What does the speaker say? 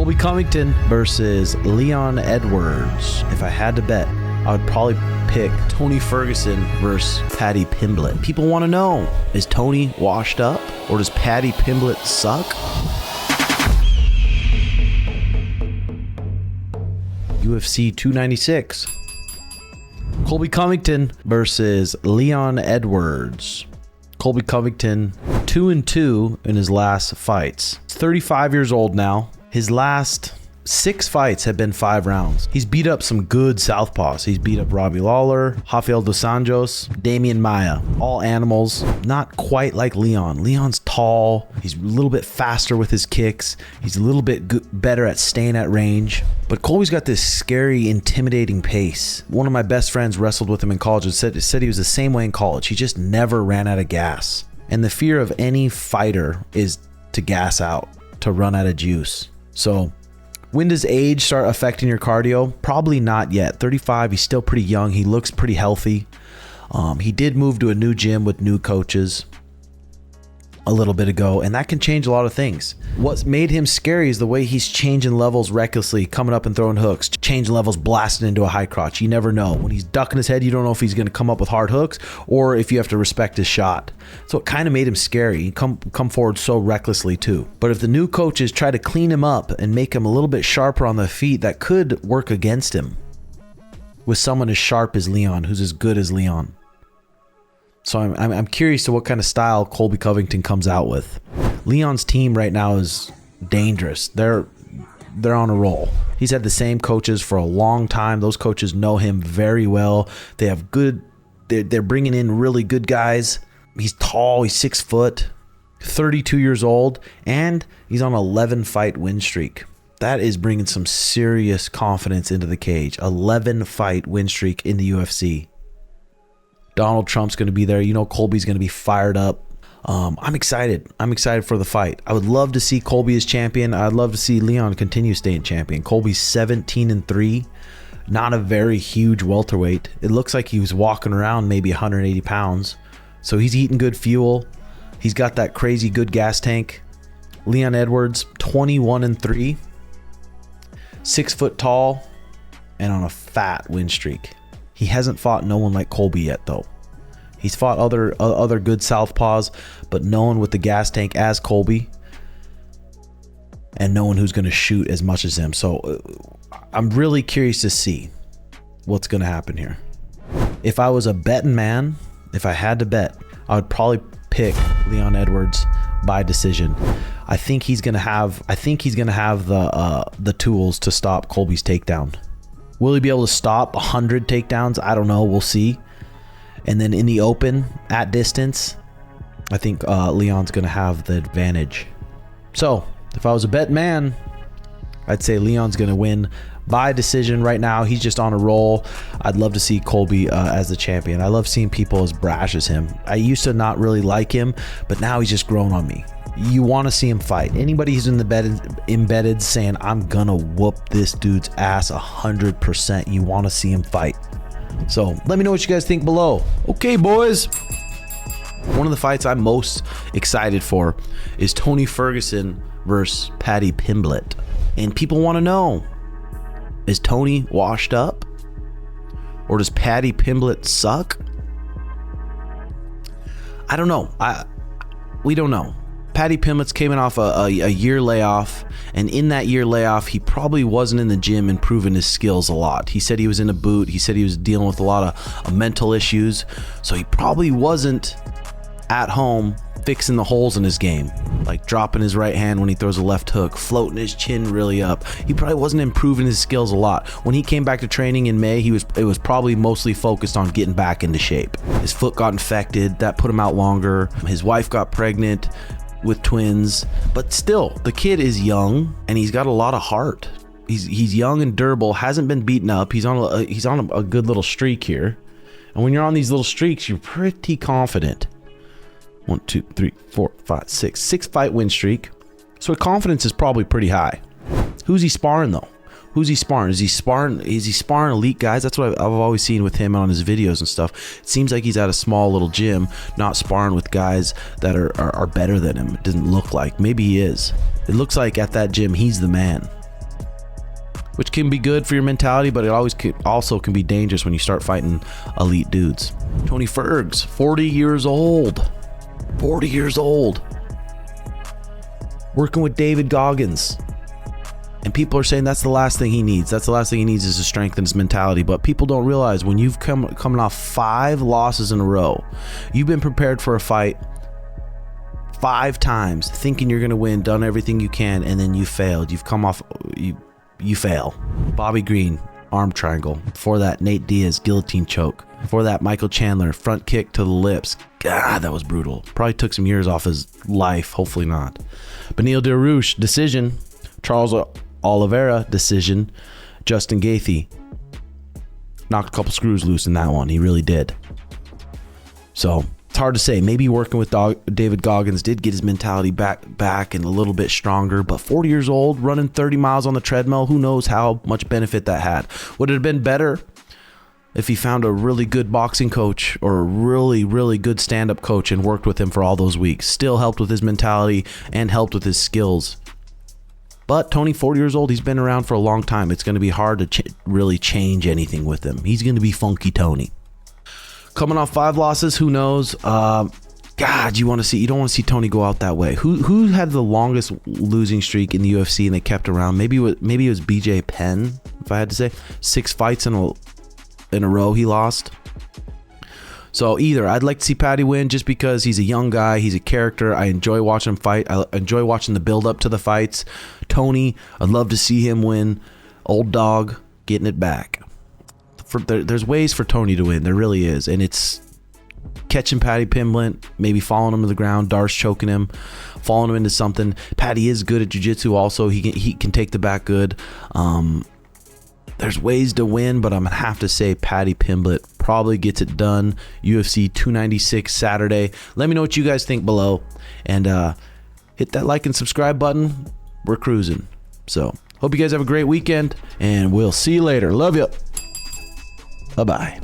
Colby Covington versus Leon Edwards. If I had to bet, I would probably pick Tony Ferguson versus Paddy Pimblett. People want to know, is Tony washed up or does Paddy Pimblett suck? UFC 296. Colby Covington versus Leon Edwards. Colby Covington 2-2 in his last fights. He's 35 years old now. His last 6 fights have been 5 rounds. He's beat up some good southpaws. He's beat up Robbie Lawler, Rafael dos Anjos, Damian Maia. All animals, not quite like Leon. Leon's tall. He's a little bit faster with his kicks. He's a little bit better at staying at range. But Colby's got this scary, intimidating pace. One of my best friends wrestled with him in college and said he was the same way in college. He just never ran out of gas. And the fear of any fighter is to gas out, to run out of juice. So when does age start affecting your cardio? Probably not yet. 35, he's still pretty young. He looks pretty healthy. He did move to a new gym with new coaches a little bit ago, and that can change a lot of things. What's made him scary is the way he's changing levels recklessly, coming up and throwing hooks, changing levels, blasting into a high crotch. You never know. When he's ducking his head, you don't know if he's going to come up with hard hooks or if you have to respect his shot. So it kind of made him scary. He come forward so recklessly too. But if the new coaches try to clean him up and make him a little bit sharper on the feet, that could work against him with someone as sharp as Leon, who's as good as Leon. So I'm curious to what kind of style Colby Covington comes out with. Leon's team right now is dangerous. They're on a roll. He's had the same coaches for a long time. Those coaches know him very well. They have good. They're bringing in really good guys. He's tall. He's 6 foot, 32 years old, and he's on an 11 fight win streak. That is bringing some serious confidence into the cage. 11 fight win streak in the UFC. Donald Trump's going to be there. You know, Colby's going to be fired up. I'm excited. I'm excited for the fight. I would love to see Colby as champion. I'd love to see Leon continue staying champion. Colby's 17-3. Not a very huge welterweight. It looks like he was walking around maybe 180 pounds. So he's eating good fuel. He's got that crazy good gas tank. Leon Edwards, 21-3. 6 foot tall and on a fat win streak. He hasn't fought no one like Colby yet, though. He's fought other good southpaws, but no one with the gas tank as Colby, and no one who's going to shoot as much as him. So I'm really curious to see what's going to happen here. If I was a betting man, if I had to bet, I would probably pick Leon Edwards by decision. I think he's going to have the tools to stop Colby's takedown. Will he be able to stop 100 takedowns? I don't know. We'll see. And then in the open, at distance, I think Leon's going to have the advantage. So if I was a bet man, I'd say Leon's going to win by decision right now. He's just on a roll. I'd love to see Colby as the champion. I love seeing people as brash as him. I used to not really like him, but now he's just grown on me. You want to see him fight. Anybody who's in the embedded saying, I'm gonna whoop this dude's ass 100%, you want to see him fight. So let me know what you guys think below. Okay, boys. One of the fights I'm most excited for is Tony Ferguson versus Paddy Pimblett. And people want to know, is Tony washed up or does Paddy Pimblett suck? I don't know. We don't know. Paddy Pimblett's came off a year layoff, and in that year layoff, he probably wasn't in the gym improving his skills a lot. He said he was in a boot. He said he was dealing with a lot of mental issues, so he probably wasn't at home fixing the holes in his game, like dropping his right hand when he throws a left hook, floating his chin really up. He probably wasn't improving his skills a lot. When he came back to training in May, it was probably mostly focused on getting back into shape. His foot got infected. That put him out longer. His wife got pregnant with twins, but still, the kid is young and he's got a lot of heart. He's young and durable, hasn't been beaten up. He's on a good little streak here, and when you're on these little streaks, you're pretty confident. 1, 2, 3, 4, 5, 6 fight win streak. So confidence is probably pretty high. Who's he sparring though? Who's he sparring? Is he sparring elite guys? That's what I've always seen with him on his videos and stuff. It seems like he's at a small little gym, not sparring with guys that are better than him. It doesn't look like. Maybe he is. It looks like at that gym, he's the man. which can be good for your mentality, but it also can be dangerous when you start fighting elite dudes. Tony Fergs, 40 years old. 40 years old. Working with David Goggins. And people are saying that's the last thing he needs. That's the last thing he needs is to strengthen his mentality. But people don't realize when you've coming off 5 losses in a row, you've been prepared for a fight 5 times, thinking you're going to win, done everything you can, and then you failed. You've come off, you fail. Bobby Green, arm triangle. Before that, Nate Diaz, guillotine choke. Before that, Michael Chandler, front kick to the lips. God, that was brutal. Probably took some years off his life. Hopefully not. Beneil Dariush, decision. Charles Oliveira, decision. Justin Gaethje knocked a couple screws loose in that one. He really did. So it's hard to say. Maybe working with David Goggins did get his mentality back and a little bit stronger. But 40 years old, running 30 miles on the treadmill, who knows how much benefit that had. Would it have been better if he found a really good boxing coach or a really, really good stand-up coach and worked with him for all those weeks? Still helped with his mentality and helped with his skills. But Tony, 40 years old, he's been around for a long time. It's going to be hard to really change anything with him. He's going to be funky Tony. Coming off 5 losses, who knows? God, you don't want to see Tony go out that way. Who had the longest losing streak in the UFC and they kept around? Maybe it was BJ Penn, if I had to say. 6 fights in a row he lost. So either I'd like to see Paddy win just because he's a young guy, he's a character. I enjoy watching him fight. I enjoy watching the build up to the fights. Tony, I'd love to see him win. Old dog getting it back. There's ways for Tony to win. There really is, and it's catching Paddy Pimblett, maybe falling him to the ground, Darce choking him, falling him into something. Paddy is good at jiu-jitsu also. He can take the back good. There's ways to win, but I'm going to have to say Paddy Pimblett probably gets it done. UFC 296 Saturday. Let me know what you guys think below. And hit that like and subscribe button. We're cruising. So, hope you guys have a great weekend. And we'll see you later. Love you. Bye-bye.